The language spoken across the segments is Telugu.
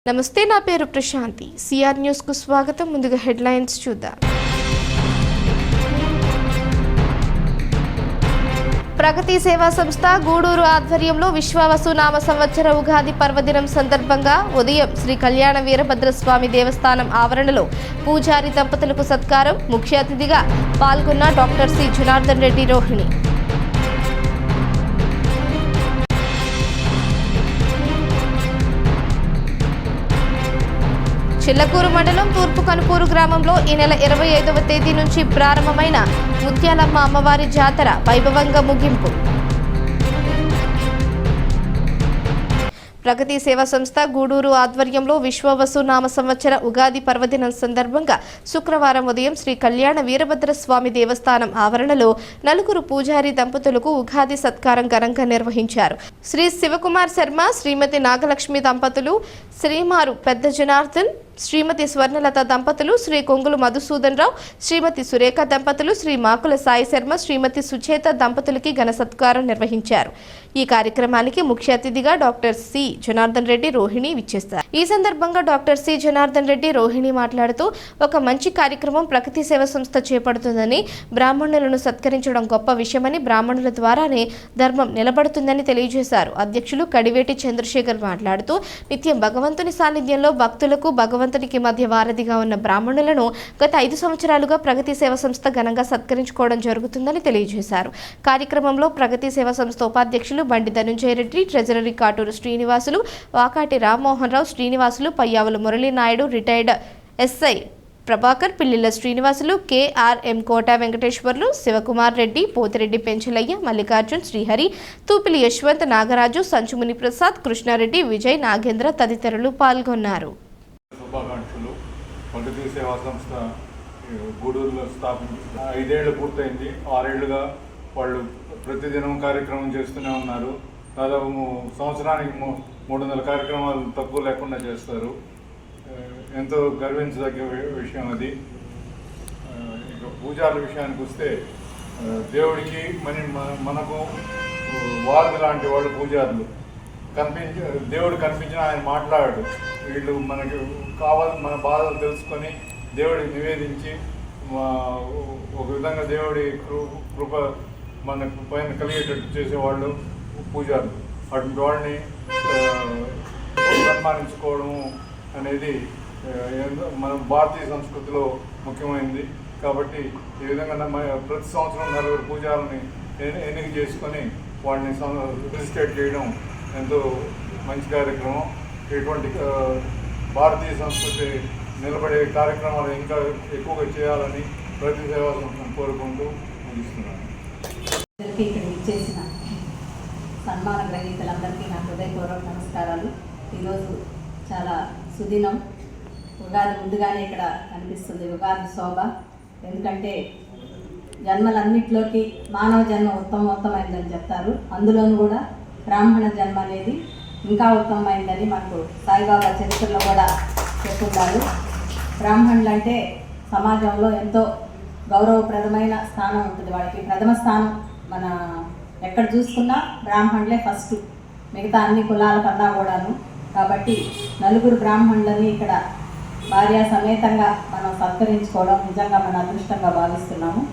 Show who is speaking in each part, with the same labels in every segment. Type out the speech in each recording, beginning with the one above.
Speaker 1: నమస్తే, నా పేరు ప్రశాంతి. సిఆర్ న్యూస్ కు స్వాగతం. ముందుగా హెడ్లైన్స్ చూద్దాం. ప్రగతి సేవా సంస్థ గూడూరు ఆధ్వర్యంలో విశ్వావసు నామ సంవత్సర ఉగాది పర్వదినం సందర్భంగా ఉదయం శ్రీ కళ్యాణ వీరభద్రస్వామి దేవస్థానం ఆవరణలో పూజారి దంపతులకు సత్కారం. ముఖ్య అతిథిగా పాల్గొన్న డాక్టర్ సి జనార్దన్ రెడ్డి రోహిణి. చిల్లకూరు మండలం తూర్పు కనుపూరు గ్రామంలో ఈ నెల 25వ తేదీ నుంచి ప్రారంభమైన ముత్యాలమ్మ అమ్మవారి జాతర వైభవంగా ముగింపు. ప్రగతి సేవా సంస్థ గూడూరు ఆధ్వర్యంలో విశ్వవసు నామ సంవత్సర ఉగాది పర్వదినం సందర్భంగా శుక్రవారం ఉదయం శ్రీ కళ్యాణ వీరభద్రస్వామి దేవస్థానం ఆవరణలో నలుగురు పూజారి దంపతులకు ఉగాది సత్కారం ఘనంగా నిర్వహించారు. శ్రీ శివకుమార్ శర్మ, శ్రీమతి నాగలక్ష్మి దంపతులు, శ్రీమారు పెద్ద జనార్దన్, శ్రీమతి స్వర్ణలత దంపతులు, శ్రీ కొంగులు మధుసూదన్ రావు, శ్రీమతి సురేఖ దంపతులు, శ్రీ మాకుల సాయి శర్మ, శ్రీమతి సుచేత దంపతులకి ఘన సత్కారం నిర్వహించారు. ఈ కార్యక్రమానికి ముఖ్య అతిథిగా డాక్టర్ సి జనార్దన్ రెడ్డి రోహిణి విచ్చేస్తారు. ఈ సందర్భంగా డాక్టర్ సి జనార్దన్ రెడ్డి రోహిణి మాట్లాడుతూ, ఒక మంచి కార్యక్రమం ప్రగతి సేవా సంస్థ చేపడుతుందని, బ్రాహ్మణులను సత్కరించడం గొప్ప విషయమని, బ్రాహ్మణుల ద్వారానే ధర్మం నిలబడుతుందని తెలియజేశారు. అధ్యక్షులు కడివేటి చంద్రశేఖర్ మాట్లాడుతూ, నిత్యం భగవంతుని సాన్నిధ్యంలో భక్తులకు భగవంతునికి మధ్య వారధిగా ఉన్న బ్రాహ్మణులను గత 5 సంవత్సరాలుగా ప్రగతి సేవా సంస్థ ఘనంగా సత్కరించుకోవడం జరుగుతుందని తెలియజేశారు. కార్యక్రమంలో ప్రగతి సేవా సంస్థ ఉపాధ్యక్షులు Bandi Dhanunjaya Reddy, treasury Katuru Srinivasulu, Vakati Rammohan Rao, Srinivasulu, Payyavula Muralinaidu, retired SI Prabhakar, Pillila Srinivasulu, KRM Kota Venkateswarlu, Sivakumar Reddy, Pothireddy Penchalaiah, Mallikarjun, Srihari, Thupili Yashwant, Nagaraju, Sanchumuni Prasad, Krishnareddy, Vijay, Nagendra తదితరులు పాల్గొన్నారు.
Speaker 2: శుభాకాంక్షలు. ప్రగతి సేవా సంస్థ గూడూరులో స్థాపించి 5 ఏళ్ళు పూర్తయింది. 6 ఏళ్లుగా వాళ్ళు ప్రతిదినం కార్యక్రమం చేస్తూనే ఉన్నారు. దాదాపు సంవత్సరానికి 300 కార్యక్రమాలు తక్కువ లేకుండా చేస్తారు. ఎంతో గర్వించదగ్గ విషయం అది. ఇక పూజారుల విషయానికి వస్తే, దేవుడికి మనకు వారు లాంటి వాళ్ళు పూజారులు. దేవుడు కనిపించిన ఆయన మాట్లాడాడు. వీళ్ళు మనకి మన బాధలు తెలుసుకొని దేవుడికి నివేదించి ఒక విధంగా దేవుడి కృప మనకు పైన కలిగేటట్టు చేసేవాళ్ళు పూజారులు. అటువంటి వాళ్ళని సన్మానించుకోవడం అనేది మన భారతీయ సంస్కృతిలో ముఖ్యమైనది. కాబట్టి ఈ విధంగా ప్రతి సంవత్సరం 4 పూజారులని ఎన్నిక చేసుకొని వాళ్ళని రిజిస్ట్రేట్ చేయడం ఎంతో మంచి కార్యక్రమం. ఇటువంటి భారతీయ సంస్కృతి నిలబడే కార్యక్రమాలు ఇంకా ఎక్కువగా చేయాలని ప్రతి సేవా సంస్థను కోరుకుంటూ ముగిస్తున్నాను.
Speaker 3: చేసిన సన్మాన గ్రహీతలందరికీ నా హృదయపూర్వక నమస్కారాలు. ఈరోజు చాలా సుదినం. ఉగాది ముందుగానే ఇక్కడ కనిపిస్తుంది ఉగాది శోభ. ఎందుకంటే జన్మలన్నింటిలోకి మానవ జన్మ ఉత్తమమైందని చెప్తారు. అందులోనూ కూడా బ్రాహ్మణ జన్మ అనేది ఇంకా ఉత్తమమైందని మనకు సాయిబాబా చరిత్రలో కూడా చెప్పుకుంటారు. బ్రాహ్మణులు అంటే సమాజంలో ఎంతో గౌరవప్రదమైన స్థానం ఉంటుంది. వాళ్ళకి ప్రథమ స్థానం. మన ఎక్కడ చూసుకున్నా బ్రాహ్మణులే ఫస్ట్, మిగతా అన్ని కులాల కన్నా కూడాను. కాబట్టి నలుగురు బ్రాహ్మణులని ఇక్కడ భార్య సమేతంగా మనం సత్కరించుకోవడం నిజంగా మన అదృష్టంగా భావిస్తున్నాము.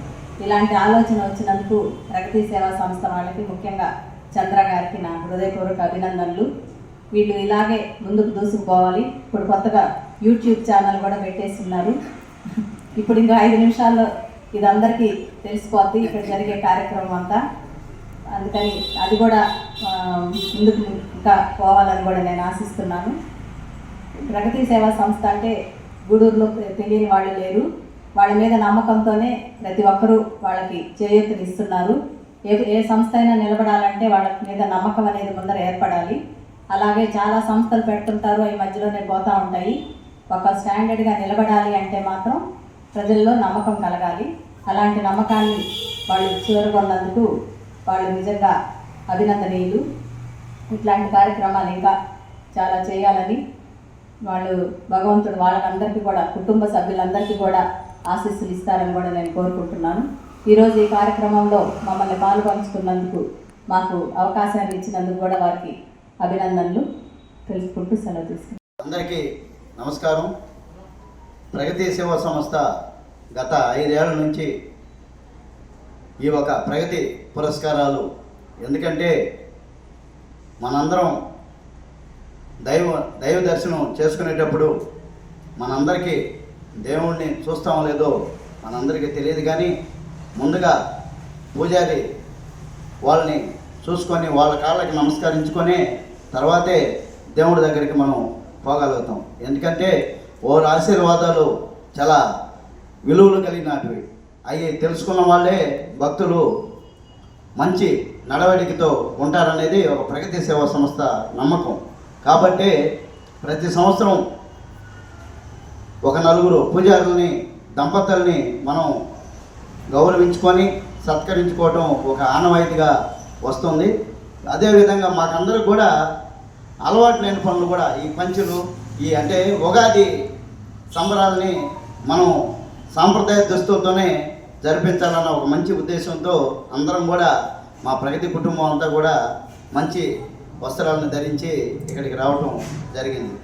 Speaker 3: ఇలాంటి ఆలోచన వచ్చినందుకు ప్రగతి సేవా సంస్థ వాళ్ళకి, ముఖ్యంగా చంద్ర గారికి నా హృదయపూర్వక అభినందనలు. వీళ్ళు ఇలాగే ముందుకు దూసుకుపోవాలి. ఇప్పుడు కొత్తగా యూట్యూబ్ ఛానల్ కూడా పెట్టేస్తున్నారు. ఇప్పుడు ఇంకా 5 నిమిషాల్లో ఇది అందరికీ తెలిసిపోద్ది ఇక్కడ జరిగే కార్యక్రమం అంతా. అందుకని అది కూడా ముందుకు ఇంకా పోవాలని కూడా నేను ఆశిస్తున్నాను. ప్రగతి సేవా సంస్థ అంటే గూడూరులో తెలియని వాళ్ళు లేరు. వాళ్ళ మీద నమ్మకంతోనే ప్రతి ఒక్కరూ వాళ్ళకి చేయూతనిస్తున్నారు. ఏ సంస్థ అయినా నిలబడాలంటే వాళ్ళ మీద నమ్మకం అనేది ముందర ఏర్పడాలి. అలాగే చాలా సంస్థలు పెడుతుంటారు, ఈ మధ్యలోనే పోతూ ఉంటాయి. ఒక స్టాండర్డ్గా నిలబడాలి అంటే మాత్రం ప్రజల్లో నమ్మకం కలగాలి. అలాంటి నమ్మకాన్ని వాళ్ళు చేరుకున్నందుకు వాళ్ళు నిజంగా అభినందనీయులు. ఇట్లాంటి కార్యక్రమాలు ఇంకా చాలా చేయాలని వాళ్ళు భగవంతుడు వాళ్ళకందరికీ కూడా, కుటుంబ సభ్యులందరికీ కూడా ఆశీస్సులు ఇస్తారని కూడా నేను కోరుకుంటున్నాను. ఈరోజు ఈ కార్యక్రమంలో మమ్మల్ని పాల్పంచుకున్నందుకు, మాకు అవకాశాన్ని ఇచ్చినందుకు కూడా వారికి అభినందనలు తెలుసుకుంటూ సెలవు తీసుకుంటాను.
Speaker 4: అందరికీ నమస్కారం. ప్రగతి సేవా సంస్థ గత 5 ఏళ్ల నుంచి ఈ ఒక ప్రగతి పురస్కారాలు, ఎందుకంటే మనందరం దైవ దర్శనం చేసుకునేటప్పుడు మనందరికీ దేవుణ్ణి చూస్తామో లేదో మనందరికీ తెలియదు, కానీ ముందుగా పూజారి వాళ్ళని చూసుకొని వాళ్ళ కాళ్ళకి నమస్కరించుకొని తర్వాతే దేవుడి దగ్గరికి మనం పోగలుగుతాం. ఎందుకంటే వారి ఆశీర్వాదాలు చాలా విలువలు కలిగినటివి. అవి తెలుసుకున్న వాళ్ళే భక్తులు మంచి నడవడికతో ఉంటారనేది ఒక ప్రగతి సేవా సంస్థ నమ్మకం. కాబట్టి ప్రతి సంవత్సరం ఒక 4 పూజారులని దంపతుల్ని మనం గౌరవించుకొని సత్కరించుకోవటం ఒక ఆనవాయితీగా వస్తుంది. అదేవిధంగా మాకందరికి కూడా అలవాటు లేని పనులు కూడా ఈ పంచులు, అంటే ఉగాది సంబరాలని మనం సాంప్రదాయ దుస్తులతోనే జరిపించాలన్న ఒక మంచి ఉద్దేశంతో అందరం కూడా మా ప్రగతి కుటుంబం అంతా కూడా మంచి వస్త్రాలను ధరించి ఇక్కడికి రావటం జరిగింది.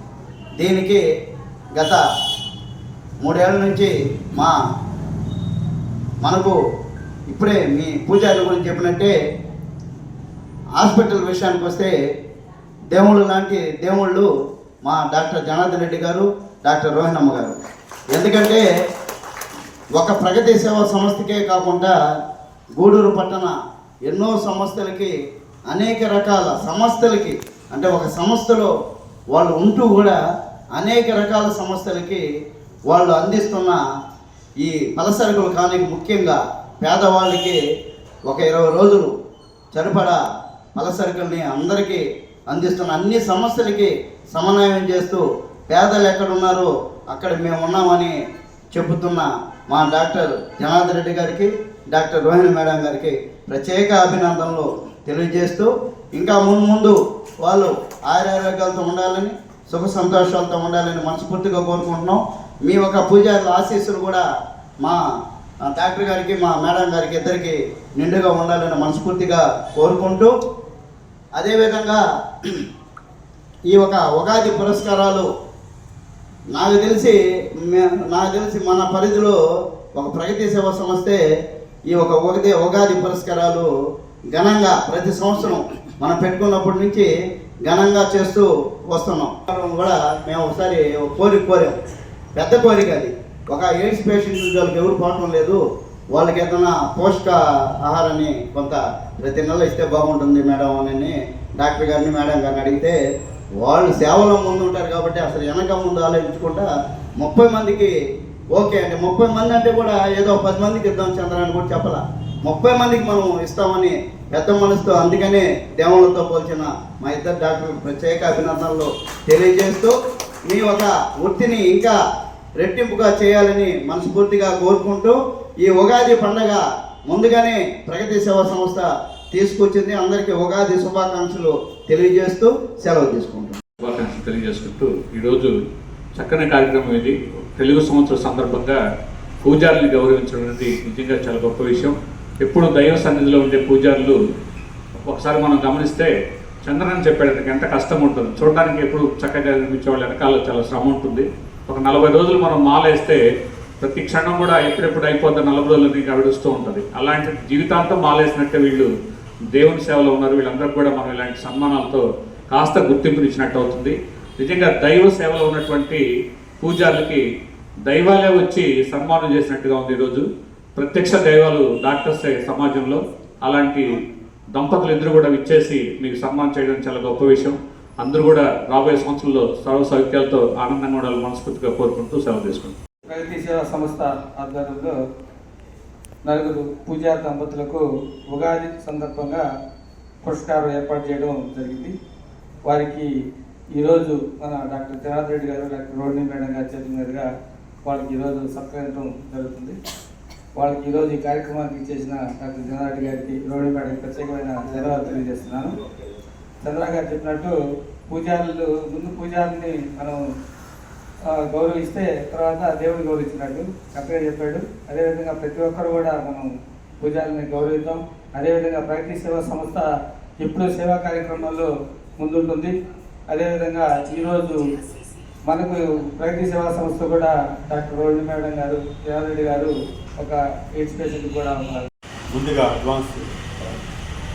Speaker 4: దీనికి గత 3 ఏళ్ల నుంచి మనకు ఇప్పుడే మీ పూజారి గురించి చెప్పినట్టే హాస్పిటల్ విషయానికి వస్తే దేవుళ్ళు లాంటి దేవుళ్ళు మా డాక్టర్ జనార్దన్ రెడ్డి గారు, డాక్టర్ రోహిణమ్మ గారు. ఎందుకంటే ఒక ప్రగతి సేవా సంస్థకే కాకుండా గూడూరు పట్టణ ఎన్నో సంస్థలకి, అనేక రకాల సంస్థలకి, అంటే ఒక సంస్థలో వాళ్ళు ఉంటూ కూడా అనేక రకాల సంస్థలకి వాళ్ళు అందిస్తున్న ఈ పలసరుకులు, కానీ ముఖ్యంగా పేదవాళ్ళకి ఒక 20 రోజులు సరిపడా పలసరుకుల్ని అందరికీ అందిస్తున్న అన్ని సమస్యలకి సమన్వయం చేస్తూ పేదలు ఎక్కడున్నారో అక్కడ మేము ఉన్నామని చెబుతున్న మా డాక్టర్ జనార్దన్ రెడ్డి గారికి, డాక్టర్ రోహిణి మేడం గారికి ప్రత్యేక అభినందనలు తెలియజేస్తూ, ఇంకా ముందు వాళ్ళు ఆరోగ్యాలతో ఉండాలని, సుఖ సంతోషాలతో ఉండాలని మనస్ఫూర్తిగా కోరుకుంటున్నాం. మీ ఒక పూజారుల ఆశీస్సులు కూడా మా డాక్టర్ గారికి, మా మేడం గారికి ఇద్దరికి నిండుగా ఉండాలని మనస్ఫూర్తిగా కోరుకుంటూ, అదేవిధంగా ఈ ఒక ఉగాది పురస్కారాలు నాకు తెలిసి మన పరిధిలో ఒక ప్రగతి సేవా సంస్థే ఈ ఒక ఉగాది పురస్కారాలు ఘనంగా ప్రతి సంవత్సరం మనం పెట్టుకున్నప్పటి నుంచి ఘనంగా చేస్తూ వస్తున్నాం. కూడా మేము ఒకసారి కోరాం, పెద్ద కోరిక అది. ఒక ఎయిడ్స్ పేషెంట్స్ వాళ్ళకి ఎవరు పోవటం లేదు, వాళ్ళకి ఏదైనా పోషక ఆహారాన్ని కొంత ప్రతి నెల ఇస్తే బాగుంటుంది మేడం అని డాక్టర్ గారిని, మేడం గారిని అడిగితే, వాళ్ళు సేవలో ముందు ఉంటారు కాబట్టి అసలు వెనక ముందు ఆలోచించుకుంటా 30 మందికి ఓకే అంటే 30 మంది అంటే కూడా ఏదో 10 మందికి ఇద్దాం చంద్రాన్ని కూడా చెప్పాల, 30 మందికి మనం ఇస్తామని పెద్ద మనసుతో, అందుకనే దేవుళ్ళతో పోల్చిన మా ఇద్దరు డాక్టర్లకు ప్రత్యేక అభినందనలు తెలియజేస్తూ, మీ ఒక వృత్తిని ఇంకా రెట్టింపుగా చేయాలని మనస్ఫూర్తిగా కోరుకుంటూ, ఈ ఉగాది పండగ ముందుగానే ప్రగతి సేవా సంస్థ తీసుకొచ్చింది. అందరికీ ఉగాది శుభాకాంక్షలు తెలియజేస్తూ సెలవు తీసుకుంటాం.
Speaker 5: శుభాకాంక్షలు తెలియజేసుకుంటూ ఈరోజు చక్కని కార్యక్రమం ఇది. తెలుగు సంవత్సరం సందర్భంగా పూజారుల్ని గౌరవించడం అనేది నిజంగా చాలా గొప్ప విషయం. ఎప్పుడు దైవ సన్నిధిలో ఉండే పూజారులు ఒకసారి మనం గమనిస్తే చంద్రన్ చెప్పాడు ఎంత కష్టం ఉంటుంది చూడడానికి. ఎప్పుడు చక్కగా నిర్మించే వాళ్ళ వెనకాల చాలా శ్రమ ఉంటుంది. ఒక 40 రోజులు మనం మాలేస్తే ప్రతి క్షణం కూడా ఎప్పుడెప్పుడు అయిపోద్ది 40 రోజులని గడుస్తూ ఉంటుంది. అలాంటి జీవితాంతం మాలేసినట్టే వీళ్ళు దేవుని సేవలో ఉన్నారు. వీళ్ళందరికీ కూడా మనం ఇలాంటి సన్మానాలతో కాస్త గుర్తింపునిచ్చినట్టు అవుతుంది. నిజంగా దైవ సేవలో ఉన్నటువంటి పూజారులకి దైవాలే వచ్చి సన్మానం చేసినట్టుగా ఉంది ఈరోజు. ప్రత్యక్ష దైవాలు డాక్టర్స్ సమాజంలో అలాంటి దంపతులు ఇద్దరు కూడా విచ్చేసి మీకు సన్మానం చేయడం చాలా గొప్ప విషయం. అందరూ కూడా రాబోయే సంవత్సరంలో సర్వ సౌఖ్యాలతో ఆనందంగా ఉండాలని మనస్ఫూర్తిగా కోరుకుంటూ సెలవు తీసుకుంటాం.
Speaker 6: ప్రగతి సేవా సంస్థ ఆధ్వర్యంలో 4 పూజా దంపతులకు ఉగాది సందర్భంగా పురస్కారం ఏర్పాటు చేయడం జరిగింది. వారికి ఈరోజు మన డాక్టర్ జనార్దన్ రెడ్డి గారు, డాక్టర్ రోహిణి మేడం గారి చేతుల మీదుగా వాళ్ళకి ఈరోజు సత్కరించడం జరుగుతుంది. వాళ్ళకి ఈరోజు ఈ కార్యక్రమానికి చేసిన డాక్టర్ జనార్దన్ రెడ్డి గారికి, రోహిణి మేడంకి ప్రత్యేకమైన ధన్యవాదాలు తెలియజేస్తున్నాను. చంద్ర గారు చెప్పినట్టు ముందు పూజారుల్ని మనం గౌరవిస్తే తర్వాత దేవుని గౌరవించినట్టు చక్కగా చెప్పాడు. అదేవిధంగా ప్రతి ఒక్కరు కూడా మనం పూజారుల్ని గౌరవిద్దాం. అదేవిధంగా ప్రగతి సేవా సంస్థ ఎప్పుడూ సేవా కార్యక్రమాల్లో ముందుంటుంది. అదేవిధంగా ఈరోజు మనకు ప్రగతి సేవా సంస్థ కూడా డాక్టర్ రోహిణి మేడం గారు, జనార్దన్ గారు ఒక ఎయిడ్స్ పేషెంట్ కూడా ఉన్నారు.
Speaker 7: ముందుగా అడ్వాన్స్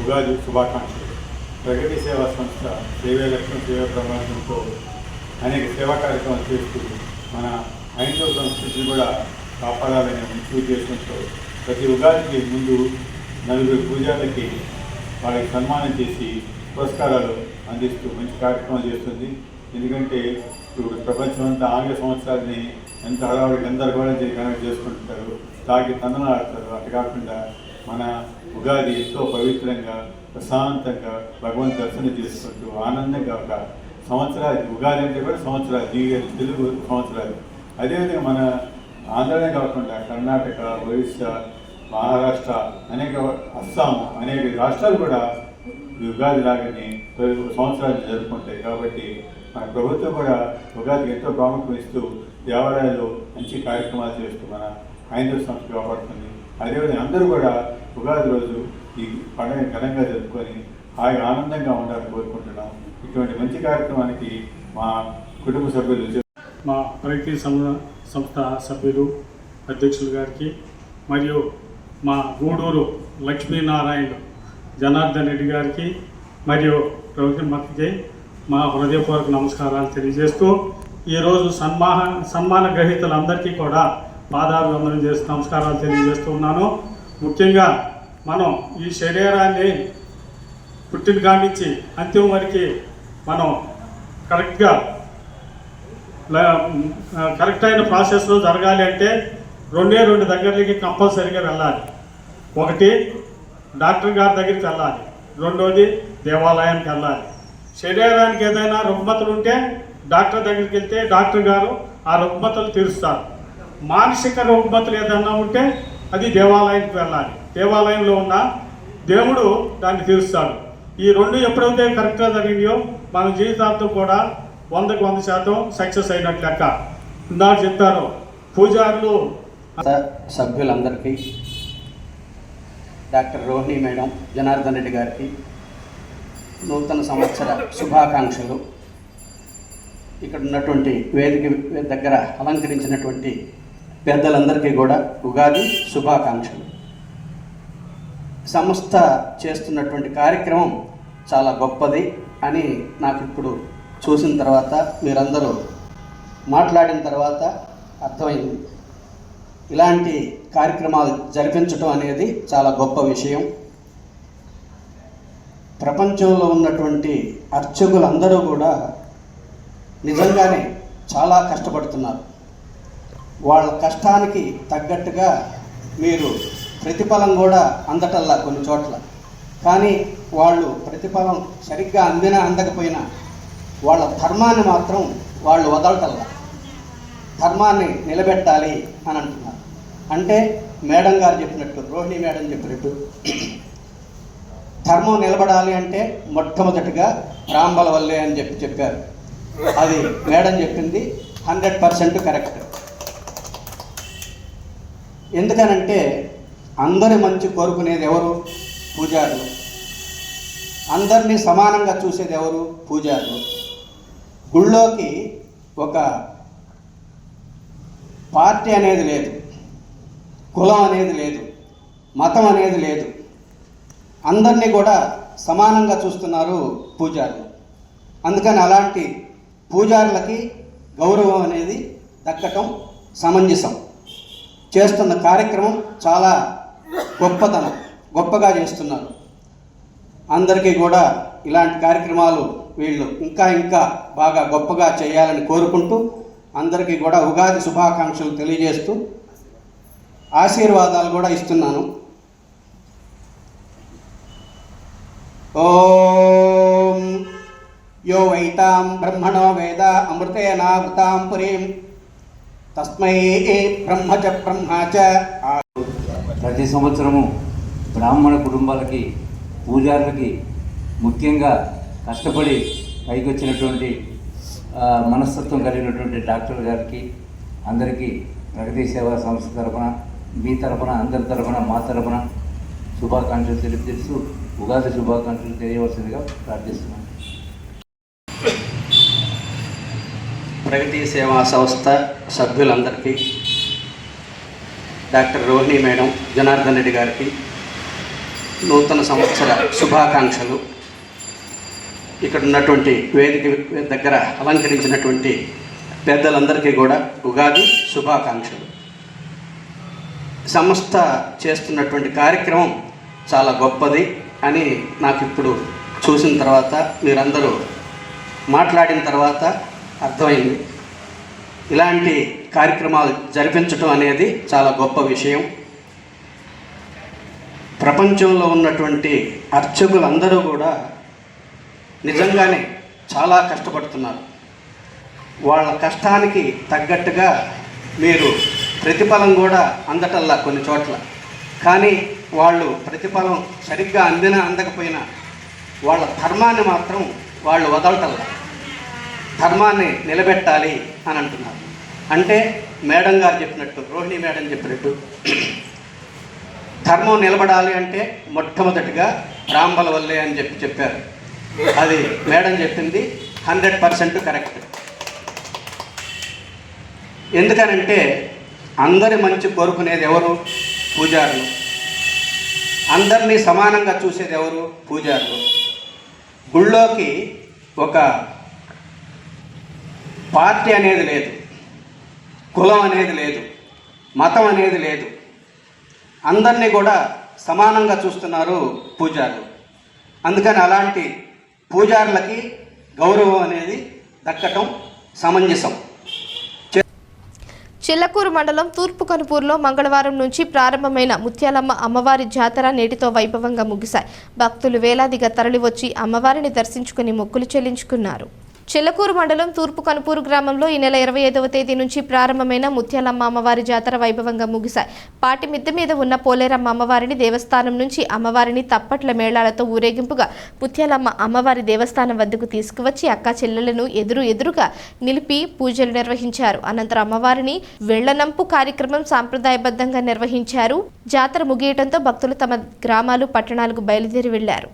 Speaker 7: ఉగాది శుభాకాంక్షలు. ప్రగతి సేవా సంస్థ సేవా లక్ష్యం సేవా ప్రమాణంతో అనేక సేవా కార్యక్రమాలు చేస్తూ మన హైందవ సంస్కృతిని కూడా కాపాడాలనే మంచి ఉద్దేశంతో ప్రతి ఉగాదికి ముందు 4 పూజారులకి వాళ్ళకి సన్మానం చేసి పురస్కారాలు అందిస్తూ మంచి కార్యక్రమాలు చేస్తుంది. ఎందుకంటే ఇప్పుడు ప్రపంచం అంతా ఆంగ్ల సంవత్సరాన్ని ఎంత హడావుడి గందరగోళం చేసుకుంటుంటారు, తాగి తందనాడుతారు. అటు కాకుండా మన ఉగాది ఎంతో పవిత్రంగా ప్రశాంతంగా భగవంతు దర్శనం చేసుకుంటూ ఆనందంగా ఒక సంవత్సరాలు, ఉగాది అంటే కూడా సంవత్సరాలు, తెలుగు సంవత్సరాలు. అదేవిధంగా మన ఆంధ్రనే కాకుండా కర్ణాటక, ఒరిస్సా, మహారాష్ట్ర, అనేక అస్సాం, అనేక రాష్ట్రాలు కూడా ఉగాది లాగానే సంవత్సరాలు జరుపుకుంటాయి. కాబట్టి మన ప్రభుత్వం కూడా ఉగాదికి ఎంతో ప్రాముఖ్యం ఇస్తూ దేవాలయాల్లో మంచి కార్యక్రమాలు చేస్తూ మన హైందవ సంస్కృతి కాపాడుతుంది. అదేవిధంగా అందరూ కూడా ఉగాది రోజు ఈ పండుగ ఘనంగా జరుపుకొని హాయి ఆనందంగా ఉండాలని కోరుకుంటున్నాం. ఇటువంటి మంచి కార్యక్రమానికి మా కుటుంబ సభ్యులు,
Speaker 8: మా ప్రగతి సంస్థ సభ్యులు, అధ్యక్షులు గారికి మరియు మా గూడూరు లక్ష్మీనారాయణ జనార్దన్ రెడ్డి గారికి మరియు రోహిణమ్మకి మా హృదయపూర్వక నమస్కారాలు తెలియజేస్తూ ఈరోజు సన్మాన గ్రహీతలందరికీ కూడా పాదాభివందనం చేస్తూ నమస్కారాలు తెలియజేస్తున్నాను. ముఖ్యంగా మనం ఈ శరీరాన్ని పుట్టిన కానించి అంతిమ వరకు మనం కరెక్ట్ అయిన ప్రాసెస్లో జరగాలి అంటే 2 దగ్గరికి కంపల్సరీగా వెళ్ళాలి. ఒకటి డాక్టర్ గారి దగ్గరికి వెళ్ళాలి, రెండోది దేవాలయానికి వెళ్ళాలి. శరీరానికి ఏదైనా రుగ్మతలు ఉంటే డాక్టర్ దగ్గరికి వెళ్తే డాక్టర్ గారు ఆ రుగ్మతలు తీరుస్తారు. మానసిక రుగ్మతలు ఏదైనా ఉంటే అది దేవాలయానికి వెళ్ళాలి. దేవాలయంలో ఉన్న దేవుడు దాన్ని తీరుస్తాడు. ఈ 2 ఎప్పుడైతే కరెక్ట్గా జరిగినాయో మన జీవితాంతం కూడా 100% సక్సెస్ అయినట్లు లెక్క. ఇందాక చెప్తారు పూజారులు.
Speaker 9: సభ్యులందరికీ, డాక్టర్ రోహిణి మేడం, జనార్దన్ రెడ్డి గారికి నూతన సంవత్సర శుభాకాంక్షలు. ఇక్కడ ఉన్నటువంటి వేదిక దగ్గర అలంకరించినటువంటి పెద్దలందరికీ కూడా ఉగాది శుభాకాంక్షలు. సంస్థ చేస్తున్నటువంటి కార్యక్రమం చాలా గొప్పది అని నాకు ఇప్పుడు చూసిన తర్వాత, మీరందరూ మాట్లాడిన తర్వాత అర్థమైంది. ఇలాంటి కార్యక్రమాలు జరిపించడం అనేది చాలా గొప్ప విషయం. ప్రపంచంలో ఉన్నటువంటి అర్చకులందరూ కూడా నిజంగానే చాలా కష్టపడుతున్నారు. వాళ్ళ కష్టానికి తగ్గట్టుగా మీరు ప్రతిఫలం కూడా అందటల్లా కొన్ని చోట్ల. కానీ వాళ్ళు ప్రతిఫలం సరిగ్గా అందినా అందకపోయినా వాళ్ళ ధర్మాన్ని మాత్రం వాళ్ళు వదలటల్లా. ధర్మాన్ని నిలబెట్టాలి అని అంటున్నారు. అంటే మేడం గారు చెప్పినట్టు, రోహిణి మేడం చెప్పినట్టు, ధర్మం నిలబడాలి అంటే మొట్టమొదటిగా రాంబల వల్లే అని చెప్పారు. అది మేడం చెప్పింది 100% కరెక్ట్. ఎందుకనంటే అందరి మంచి కోరుకునేది ఎవరు? పూజారులు. అందరినీ సమానంగా చూసేది ఎవరు? పూజారులు. గుళ్ళోకి ఒక పార్టీ అనేది లేదు, కులం అనేది లేదు, మతం అనేది లేదు. అందరినీ కూడా సమానంగా చూస్తున్నారు పూజారులు. అందుకని అలాంటి పూజారులకి గౌరవం అనేది దక్కటం సమంజసం. చేస్తున్న కార్యక్రమం చాలా గొప్పగా చేస్తున్నారు. అందరికీ కూడా ఇలాంటి కార్యక్రమాలు వీళ్ళు ఇంకా బాగా గొప్పగా చేయాలని కోరుకుంటూ అందరికీ కూడా ఉగాది శుభాకాంక్షలు తెలియజేస్తూ ఆశీర్వాదాలు కూడా ఇస్తున్నాను. ఓం యో వైతాం బ్రహ్మణో వేద అమృతేనావృతాం పురీం తస్మై బ్రహ్మచ బ్రహ్మచ.
Speaker 10: ప్రతి సంవత్సరము బ్రాహ్మణ కుటుంబాలకి, పూజారులకి, ముఖ్యంగా కష్టపడి పైకి వచ్చినటువంటి మనస్తత్వం కలిగినటువంటి డాక్టర్ గారికి అందరికీ ప్రగతి సేవా సంస్థ తరఫున, మీ తరఫున, అందరి తరఫున, మా తరఫున శుభాకాంక్షలు తెలియజేస్తూ ఉగాది శుభాకాంక్షలు తెలియవలసిందిగా ప్రార్థిస్తున్నాను.
Speaker 9: ప్రగతి సేవా సంస్థ సభ్యులందరికీ, డాక్టర్ రోహిణి మేడం, జనార్దన్ రెడ్డి గారికి నూతన సంవత్సర శుభాకాంక్షలు. ఇక్కడ ఉన్నటువంటి వేదిక దగ్గర అలంకరించినటువంటి పెద్దలందరికీ కూడా ఉగాది శుభాకాంక్షలు. సంస్థ చేస్తున్నటువంటి కార్యక్రమం చాలా గొప్పది అని నాకు ఇప్పుడు చూసిన తర్వాత, మీరందరూ మాట్లాడిన తర్వాత అర్థమైంది. ఇలాంటి కార్యక్రమాలు జరిపించడం అనేది చాలా గొప్ప విషయం. ప్రపంచంలో ఉన్నటువంటి అర్చకులందరూ కూడా నిజంగానే చాలా కష్టపడుతున్నారు. వాళ్ళ కష్టానికి తగ్గట్టుగా మీరు ప్రతిఫలం కూడా అందటల్లా కొన్ని చోట్ల, కానీ వాళ్ళు ప్రతిఫలం సరిగ్గా అందినా అందకపోయినా వాళ్ళ ధర్మాన్ని మాత్రం వాళ్ళు వదలటల్లా. ధర్మాన్ని నిలబెట్టాలి అని అంటున్నారు. అంటే మేడం గారు చెప్పినట్టు, రోహిణి మేడం చెప్పినట్టు, ధర్మం నిలబడాలి అంటే మొట్టమొదటిగా బ్రాహ్మల వల్లే అని చెప్పారు. అది మేడం చెప్పింది 100% కరెక్ట్. ఎందుకనంటే అందరి మంచి కోరుకునేది ఎవరు? పూజారులు. అందరినీ సమానంగా చూసేది ఎవరు? పూజారులు. గుళ్ళోకి ఒక పార్టీ అనేది లేదు, కులం అనేది లేదు, మతం అనేది లేదు. అందరినీ కూడా సమానంగా చూస్తున్నారు పూజారులు. అందుకని అలాంటి పూజారులకి గౌరవం అనేది దక్కటం సమంజసం.
Speaker 1: చిల్లకూరు మండలం తూర్పు కనుపూరులో మంగళవారం నుంచి ప్రారంభమైన ముత్యాలమ్మ అమ్మవారి జాతర నేటితో వైభవంగా ముగిశాయి. భక్తులు వేలాదిగా తరలివచ్చి అమ్మవారిని దర్శించుకుని మొక్కులు చెల్లించుకున్నారు. చిల్లకూరు మండలం తూర్పు కనుపూరు గ్రామంలో ఈ నెల 25వ తేదీ నుంచి ప్రారంభమైన ముత్యాలమ్మ అమ్మవారి జాతర వైభవంగా ముగిశాయి. పాటి మిద్దె మీద ఉన్న పోలేరమ్మ అమ్మవారిని దేవస్థానం నుంచి అమ్మవారిని తప్పట్ల మేళాలతో ఊరేగింపుగా ముత్యాలమ్మ అమ్మవారి దేవస్థానం వద్దకు తీసుకువచ్చి అక్కా చెల్లెలను ఎదురుగా నిలిపి పూజలు నిర్వహించారు. అనంతరం అమ్మవారిని వెళ్లనంపు కార్యక్రమం సాంప్రదాయబద్ధంగా నిర్వహించారు. జాతర ముగియటంతో భక్తులు తమ గ్రామాలు, పట్టణాలకు బయలుదేరి వెళ్లారు.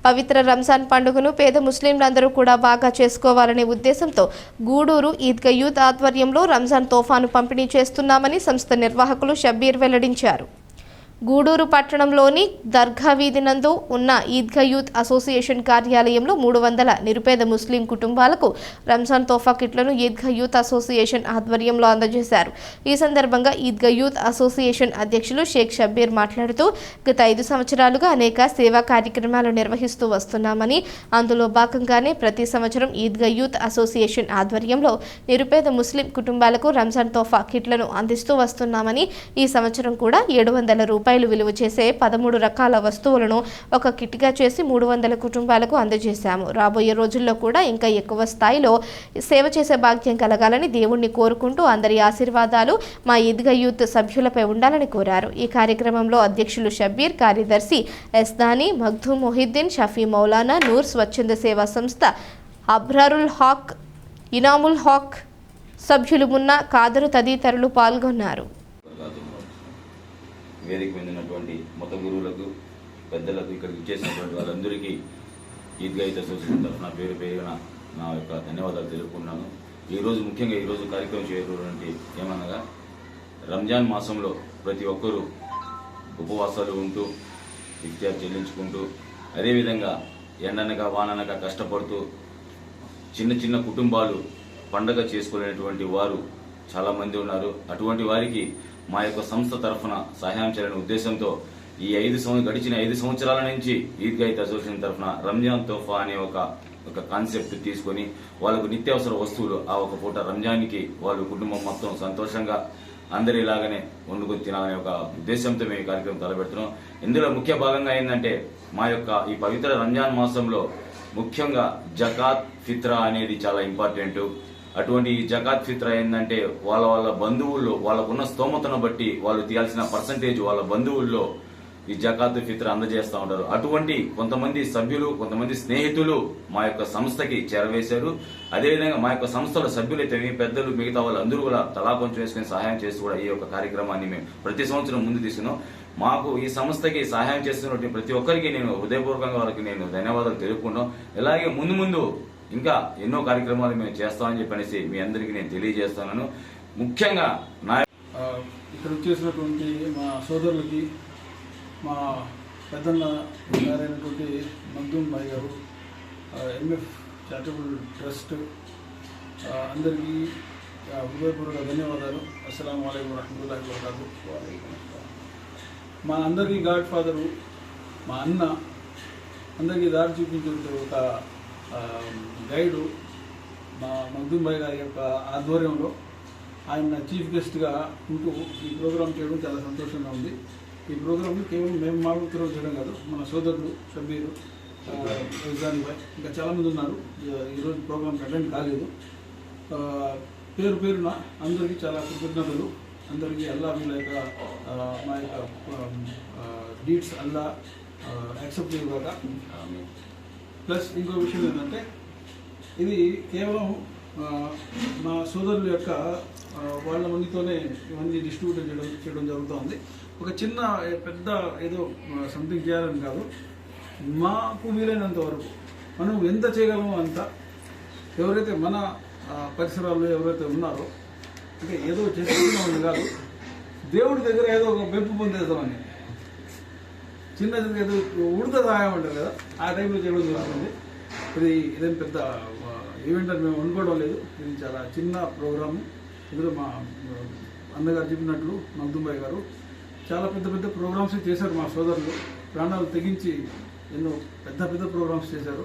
Speaker 1: పవిత్ర రంజాన్ పండుగను పేద ముస్లింలందరూ కూడా బాగా చేసుకోవాలనే ఉద్దేశంతో గూడూరు ఈద్గా యూత్ ఆధ్వర్యంలో రంజాన్ తోఫాను పంపిణీ చేస్తున్నామని సంస్థ నిర్వాహకులు షబ్బీర్ వెల్లడించారు. గూడూరు పట్టణంలోని దర్గా వీధి నందు ఉన్న ఈద్గా యూత్ అసోసియేషన్ కార్యాలయంలో 300 నిరుపేద ముస్లిం కుటుంబాలకు రంజాన్ తోఫా కిట్లను ఈద్గా యూత్ అసోసియేషన్ ఆధ్వర్యంలో అందజేశారు. ఈ సందర్భంగా ఈద్గా యూత్ అసోసియేషన్ అధ్యక్షులు షేక్ షబ్బీర్ మాట్లాడుతూ గత 5 సంవత్సరాలుగా అనేక సేవా కార్యక్రమాలు నిర్వహిస్తూ వస్తున్నామని, అందులో భాగంగానే ప్రతి సంవత్సరం ఈద్గా యూత్ అసోసియేషన్ ఆధ్వర్యంలో నిరుపేద ముస్లిం కుటుంబాలకు రంజాన్ తోఫా కిట్లను అందిస్తూ వస్తున్నామని, ఈ సంవత్సరం కూడా 700 రూపాయలు విలువ చేసే 13 రకాల వస్తువులను ఒక కిట్గా చేసి 300 కుటుంబాలకు అందజేశాము. రాబోయే రోజుల్లో కూడా ఇంకా ఎక్కువ స్థాయిలో సేవ చేసే భాగ్యం కలగాలని దేవుణ్ణి కోరుకుంటూ అందరి ఆశీర్వాదాలు మా ఈద్గా యూత్ సభ్యులపై ఉండాలని కోరారు. ఈ కార్యక్రమంలో అధ్యక్షులు షబ్బీర్, కార్యదర్శి ఎస్దాని, మగ్ధూమ్ మొహిద్దీన్, షఫీ మౌలానా, నూర్ స్వచ్ఛంద సేవా సంస్థ, అబ్రారుల్ హాక్, ఇనాముల్ హాక్ సభ్యులు మున్నా, కాదరు తదితరులు పాల్గొన్నారు.
Speaker 11: వేదిక మీద ఉన్నటువంటి మత గురువులకు, పెద్దలకు, ఇక్కడికి ఇచ్చేసినటువంటి వాళ్ళందరికీ ఈద్గా యూత్ అసోసియేషన్ తరఫున పేరు పేరున నా యొక్క ధన్యవాదాలు తెలుపుకున్నాను. ముఖ్యంగా ఈరోజు కార్యక్రమం చేయటువంటి ఏమనగా రంజాన్ మాసంలో ప్రతి ఒక్కరూ ఉపవాసాలు ఉంటూ ఇఫ్తార్ చెల్లించుకుంటూ, అదేవిధంగా ఎండనక వాననక కష్టపడుతూ చిన్న చిన్న కుటుంబాలు పండగ చేసుకోలేనటువంటి వారు చాలామంది ఉన్నారు. అటువంటి వారికి మా యొక్క సంస్థ తరఫున సహాయం చేయాలనే ఉద్దేశంతో ఈ గడిచిన 5 సంవత్సరాల నుంచి ఈద్గా యూత్ అసోసియేషన్ తరఫున రంజాన్ తోఫా అనే ఒక కాన్సెప్ట్ తీసుకొని వాళ్ళకు నిత్యావసర వస్తువులు ఆ ఒక పూట రంజాన్కి వాళ్ళు కుటుంబం మొత్తం సంతోషంగా అందరూ ఇలాగనే వండుకొని తినాలనే ఒక ఉద్దేశంతో మేము ఈ కార్యక్రమం తలపెడుతున్నాం. ఇందులో ముఖ్య భాగంగా ఏంటంటే మా యొక్క ఈ పవిత్ర రంజాన్ మాసంలో ముఖ్యంగా జకాత్ ఫిత్రా అనేది చాలా ఇంపార్టెంట్. అటువంటి జకాత్ ఫిత్రా ఏంటంటే వాళ్ళ బంధువుల్లో వాళ్ళకున్న స్తోమతను బట్టి వాళ్ళు తీయాల్సిన పర్సంటేజ్ వాళ్ళ బంధువుల్లో ఈ జకాత్ ఫిత్రా అందజేస్తూ ఉంటారు. అటువంటి కొంతమంది సభ్యులు, కొంతమంది స్నేహితులు మా యొక్క సంస్థకి చేరవేశారు. అదేవిధంగా మా యొక్క సంస్థల సభ్యులైతే పెద్దలు, మిగతా వాళ్ళందరూ కూడా తలా కొంచెం వేసుకుని సహాయం చేస్తూ కూడా ఈ యొక్క కార్యక్రమాన్ని మేము ప్రతి సంవత్సరం ముందు తీసుకున్నాం. మాకు ఈ సంస్థకి సహాయం చేస్తున్నటువంటి ప్రతి ఒక్కరికి నేను హృదయపూర్వకంగా వారికి నేను ధన్యవాదాలు తెలుపుకున్నాం. ఇలాగే ముందు ఇంకా ఎన్నో కార్యక్రమాలు మేము చేస్తామని చెప్పనేసి మీ అందరికీ నేను తెలియజేస్తున్నాను. ముఖ్యంగా
Speaker 6: ఇక్కడ వచ్చేసినటువంటి మా సోదరులకి, మా పెద్దన్న గారైనటువంటి మగ్ధూమ్ భాయ్ గారు, ఎంఎఫ్ చారిటబుల్ ట్రస్ట్ అందరికీ హృదయపూర్వక ధన్యవాదాలు. అస్సలాము అలైకుం వరహ్మతుల్లాహి వబరకాతుహు. మా అందరికీ గాడ్ ఫాదరు, మా అన్న, అందరికీ దారి చూపించే ఒక గైడు మా మగ్ధూమ్ భాయ్ గారి యొక్క ఆధ్వర్యంలో ఆయన చీఫ్ గెస్ట్గా ఉంటూ ఈ ప్రోగ్రాం చేయడం చాలా సంతోషంగా ఉంది. ఈ ప్రోగ్రాంని కేవలం మేము మాత్రం చేయడం కాదు, మన సోదరులు షబ్బీరు, రిజాన్ భాయ్, ఇంకా చాలామంది ఉన్నారు. ఈరోజు ప్రోగ్రాంకి అటెండ్ కాలేదు. పేరున అందరికీ చాలా కృతజ్ఞతలు. అందరికీ అల్లా వీళ్ళ యొక్క మా యొక్క డీడ్స్ అల్లా యాక్సెప్ట్ చేయగా. ప్లస్ ఇంకో విషయం ఏంటంటే ఇది కేవలం మా సోదరుల యొక్క వాళ్ళ మందితోనే ఇవన్నీ డిస్ట్రిబ్యూట్ చేయడం జరుగుతుంది. ఒక చిన్న పెద్ద ఏదో సంథింగ్ చేయాలని కాదు, మాకు వీలైనంత వరకు మనం ఎంత చేయగలమో అంత, ఎవరైతే మన పరిసరాల్లో ఎవరైతే ఉన్నారో, అంటే ఏదో చేసుకుంటున్నామని కాదు, దేవుడి దగ్గర ఏదో ఒక మెప్పు పొందేద్దామని, చిన్న ఏదో ఉడత రాయమంటారు కదా, ఆ టైంలో చేయడం జరుగుతుంది. ఇదేం పెద్ద ఈవెంట్ అని మేము అనుకోవడం లేదు. ఇది చాలా చిన్న ప్రోగ్రాము. ఇందులో మా అన్నగారు చెప్పినట్లు మగ్ధూమ్ భాయ్ గారు చాలా పెద్ద ప్రోగ్రామ్స్ చేశారు. మా సోదరులు ప్రాణాలు తెగించి ఎన్నో పెద్ద ప్రోగ్రామ్స్ చేశారు.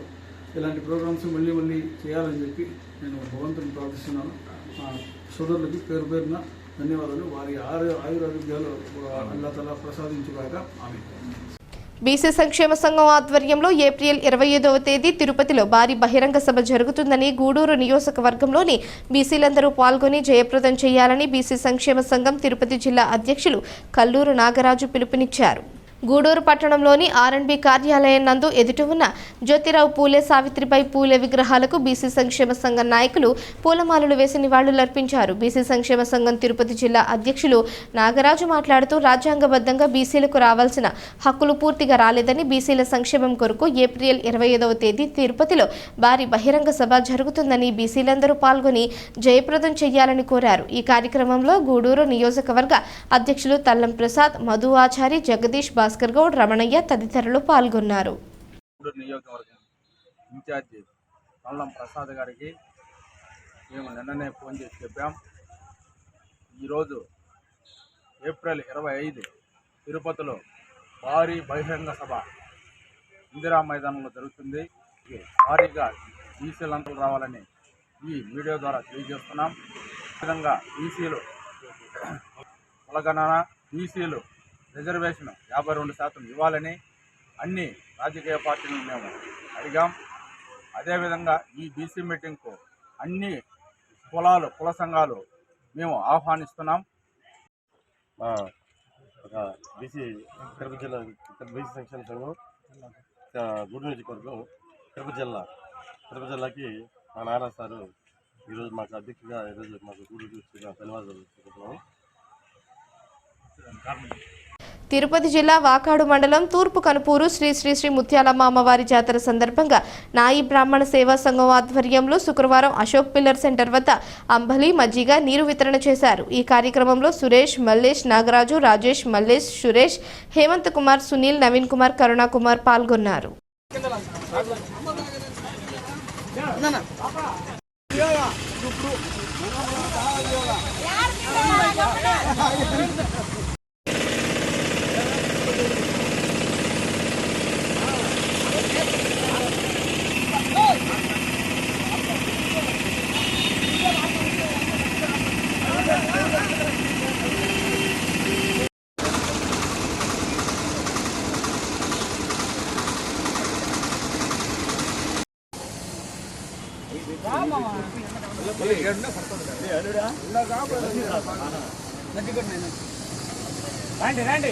Speaker 6: ఇలాంటి ప్రోగ్రామ్స్ మళ్ళీ చేయాలని చెప్పి నేను భగవంతుని ప్రార్థిస్తున్నాను. మా సోదరులకి పేరున ధన్యవాదాలు. వారి ఆయురారోగ్యాలు అల్లా తఆలా ప్రసాదించుగాక. ఆమీన్.
Speaker 1: బీసీ సంక్షేమ సంఘం ఆధ్వర్యంలో ఏప్రిల్ 25వ తేదీ తిరుపతిలో భారీ బహిరంగ సభ జరుగుతుందని, గూడూరు నియోజకవర్గంలోని బీసీలందరూ పాల్గొని జయప్రదం చేయాలని బీసీ సంక్షేమ సంఘం తిరుపతి జిల్లా అధ్యక్షులు కల్లూరు నాగరాజు పిలుపునిచ్చారు. గూడూరు పట్టణంలోని ఆర్ఎండ్బి కార్యాలయం నందు ఎదుట ఉన్న జ్యోతిరావు పూలే సావిత్రిబాయి పూలే విగ్రహాలకు బీసీ సంక్షేమ సంఘం నాయకులు పూలమాలలు వేసి నివాళులర్పించారు. బీసీ సంక్షేమ సంఘం తిరుపతి జిల్లా అధ్యక్షులు నాగరాజు మాట్లాడుతూ రాజ్యాంగబద్ధంగా బీసీలకు రావాల్సిన హక్కులు పూర్తిగా రాలేదని, బీసీల సంక్షేమం కొరకు ఏప్రిల్ 25వ తేదీ తిరుపతిలో భారీ బహిరంగ సభ జరుగుతుందని బీసీలందరూ పాల్గొని జయప్రదం చేయాలని కోరారు. ఈ కార్యక్రమంలో గూడూరు నియోజకవర్గ అధ్యక్షులు తల్లం ప్రసాద్, మధు ఆచారి, జగదీష్, భాస్కర్ గౌడ్, రమణయ్య తదితరులు పాల్గొన్నారు.
Speaker 6: నియోజకవర్గం ఇన్ఛార్జి తల్లం ప్రసాద్ గారికి మేము నిన్ననే ఫోన్ చేసి చెప్పాం. ఈరోజు ఏప్రిల్ 25 తిరుపతిలో భారీ బహిరంగ సభ ఇందిరా మైదానంలో జరుగుతుంది. భారీగా బీసీలంతా రావాలని ఈ వీడియో ద్వారా తెలియజేస్తున్నాం. ఈ విధంగా బీసీలు కులగణన, బీసీలు రిజర్వేషన్ 52% ఇవ్వాలని అన్ని రాజకీయ పార్టీలను మేము అడిగాం. అదేవిధంగా ఈ బీసీ మీటింగ్కు అన్ని కుల సంఘాలు మేము ఆహ్వానిస్తున్నాం.
Speaker 12: బీసీ తిరుపతి జిల్లా బీసీ సంక్షేమ సంఘం గూడూరు నియోజకవర్గం తిరుపతి జిల్లాకి మా నారాయణ సారు ఈరోజు మాకు అధ్యక్షుడిగా ఈరోజు మాకు గూడూరు ధన్యవాదాలు చెప్తున్నాము.
Speaker 1: తిరుపతి జిల్లా వాకాడు మండలం తూర్పు కనుపూరు శ్రీ శ్రీ శ్రీ ముత్యాలమ్మ అమ్మవారి జాతర సందర్భంగా నాయి బ్రాహ్మణ సేవా సంఘం ఆధ్వర్యంలో శుక్రవారం అశోక్ పిల్లర్ సెంటర్ వద్ద అంబలి, మజ్జిగ, నీరు వితరణ చేశారు. ఈ కార్యక్రమంలో సురేష్, మల్లేష్, నాగరాజు, రాజేష్, మల్లేష్, సురేష్, హేమంత్ కుమార్, సునీల్, నవీన్ కుమార్, కరుణా కుమార్ పాల్గొన్నారు.
Speaker 6: రండి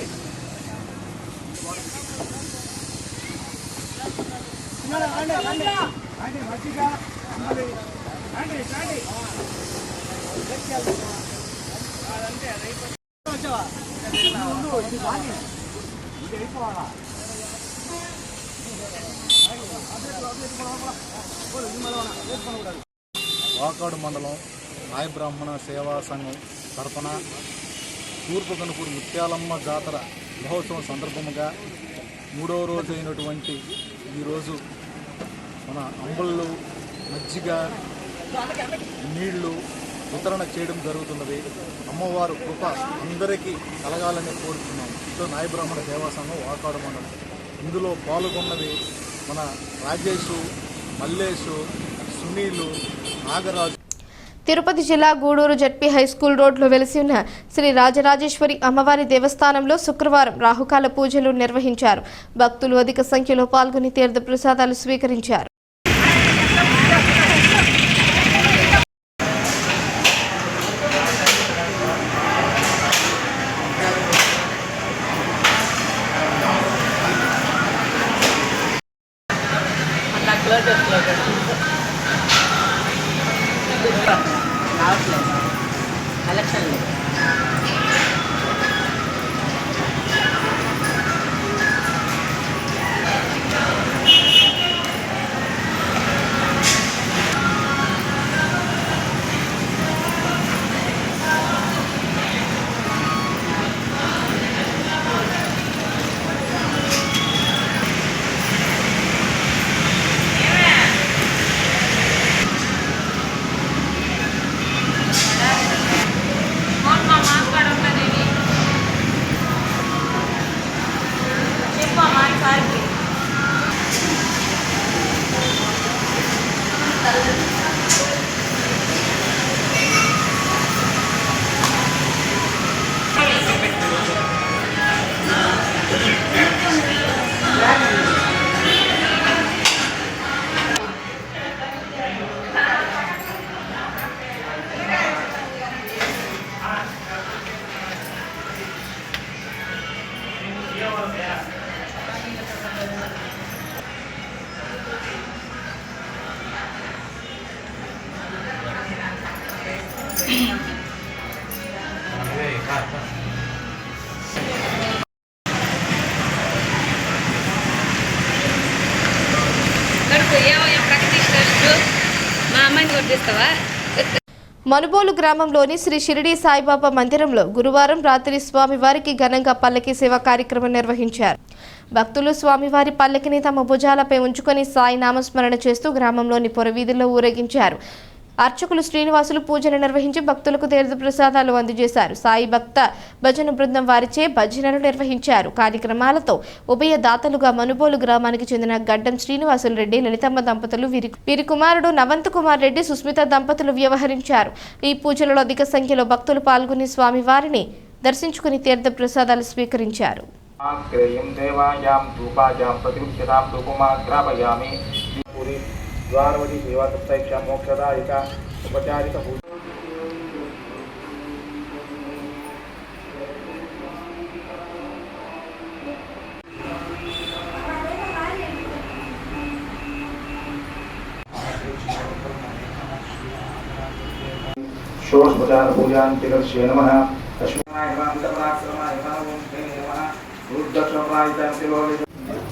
Speaker 13: వాకాడు మండలం నాయ బ్రాహ్మణ సేవా సంఘం తరఫున తూర్పు కనుపూరు ముత్యాలమ్మ జాతర మహోత్సవం సందర్భముగా 3వ రోజు అయినటువంటి ఈరోజు మన అంబళ్ళు, మజ్జిగ, నీళ్లు వితరణ చేయడం జరుగుతున్నది. అమ్మవారు కృప అందరికీ కలగాలని కోరుతున్నాం. ఇదో నాయ బ్రాహ్మణ సేవా సంఘం వాకాడు మండలం. ఇందులో పాల్గొన్నది మన రాజేషు, మల్లేషు, సునీలు, నాగరాజు.
Speaker 1: తిరుపతి జిల్లా గూడూరు జడ్పీ హైస్కూల్ రోడ్లో వెలిసి ఉన్న శ్రీ రాజరాజేశ్వరి అమ్మవారి దేవస్థానంలో శుక్రవారం రాహుకాల పూజలు నిర్వహించారు. భక్తులు అధిక సంఖ్యలో పాల్గొని తీర్థ ప్రసాదాలు స్వీకరించారు.
Speaker 14: మాట్లాడు
Speaker 1: మనుబోలు గ్రామంలోని శ్రీ షిరిడి సాయిబాబా మందిరంలో గురువారం రాత్రి స్వామివారికి ఘనంగా పల్లకి సేవ కార్యక్రమం నిర్వహించారు. భక్తులు స్వామివారి పల్లకిని తమ భుజాలపై ఉంచుకొని సాయి నామస్మరణ చేస్తూ గ్రామంలోని పొరవీధుల్లో ఊరేగించారు. అర్చకులు శ్రీనివాసులు పూజలు నిర్వహించి భక్తులకు తీర్థ ప్రసాదాలు అందజేశారు. సాయి భక్త భజన బృందం వారిచే భజనలు నిర్వహించారు. కార్యక్రమాలతో ఉభయ దాతలుగా మనుబోలు గ్రామానికి చెందిన గడ్డం శ్రీనివాసులు రెడ్డి, లలితమ్మ దంపతులు, వీరి కుమారుడు నవంత్ కుమార్ రెడ్డి, సుస్మిత దంపతులు వ్యవహరించారు. ఈ పూజలలో అధిక సంఖ్యలో భక్తులు పాల్గొని స్వామివారిని దర్శించుకుని తీర్థ ప్రసాదాలు స్వీకరించారు.
Speaker 14: द्वारवती सेवा सप्ताहिक्षा मोक्षदायिक उपचारिक षोडशोपचार पूजां तिरस्ये नमः लक्ष्मीनाय महान्तपराक्रमाय नमः रुद्रक्षमाय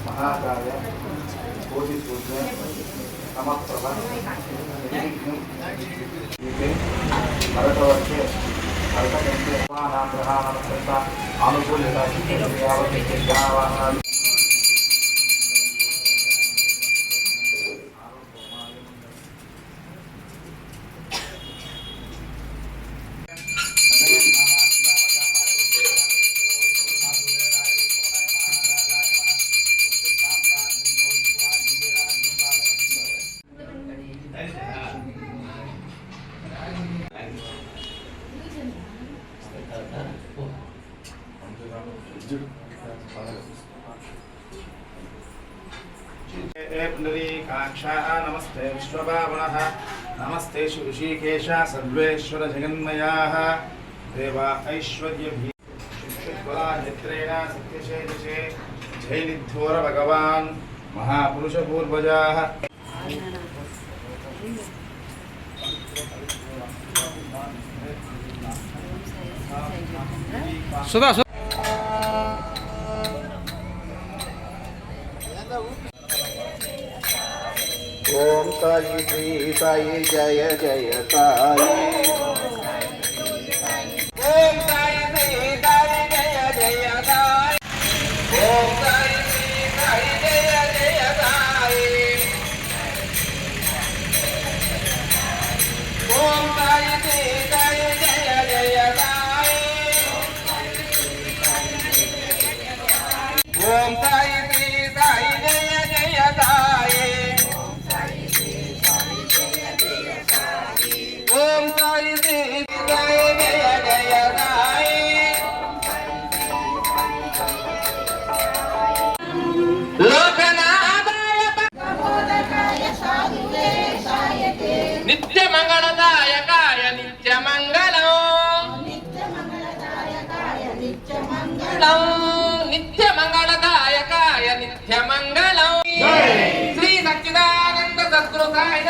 Speaker 14: महाकाय बोधिसूत्र नमस्ते विश्वभावनः नमस्ते ऋषिकेश सर्वेश्वर जगन्मयाः देवा ऐश्वर्यभि शिक्षुत्वलाहित्रेण सत्यशेषे जैनिध्योर भगवान् महापुरुषपूर्वजाः सुधा ओम साई श्री साई जय जय साई ओम साई श्री साई जय जय साई ओम साई श्री साई जय जय साई ओम साई श्री साई जय जय साई ओम साई श्री साई जय जय साई ओम साई श्री साई जय जय साई लोकनाथाय प्रबोधकाय साधुवेशाय ते नित्य मंगलदायकाय नित्य मंगलं नित्य मंगलदायकाय नित्य मंगलं नित्य मंगलदायकाय नित्य मंगलं श्री सच्चिदानंद सद्गुरु साई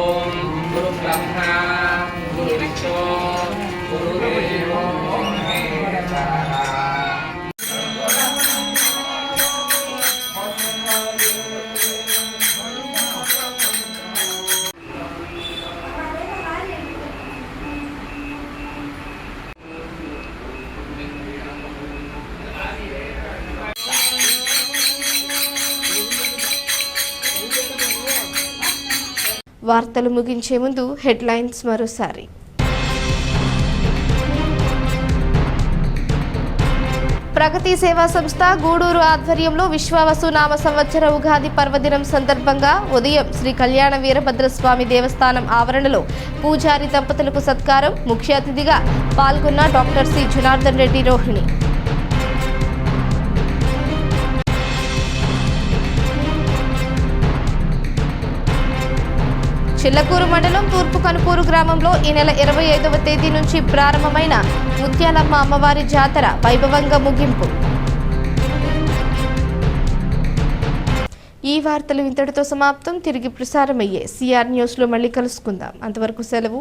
Speaker 14: ओम गुरु ब्रह्मा गुरु विष्णु गुरु देवो महेश्वरः
Speaker 1: వార్తలు ముగించే ముందు హెడ్లైన్స్ మరోసారి. ప్రగతి సేవా సంస్థ గూడూరు ఆధ్వర్యంలో విశ్వావసు నామ సంవత్సర ఉగాది పర్వదినం సందర్భంగా ఉదయం శ్రీ కళ్యాణ వీరభద్రస్వామి దేవస్థానం ఆవరణలో పూజారి దంపతులకు సత్కారం. ముఖ్య అతిథిగా పాల్గొన్న డాక్టర్ సి జనార్దన్ రెడ్డి రోహిణి. చిల్లకూరు మండలం తూర్పు కనుపూరు గ్రామంలో ఈ నెల 25వ తేదీ నుంచి ప్రారంభమైన ముత్యాలమ్మ అమ్మవారి జాతర వైభవంగా ముగింపు. ఈ వార్తలు ఇంతటితో సమాప్తం. తిరిగి ప్రసారమయ్యే సిఆర్ న్యూస్లో మళ్ళీ కలుసుకుందాం. అంతవరకు సెలవు.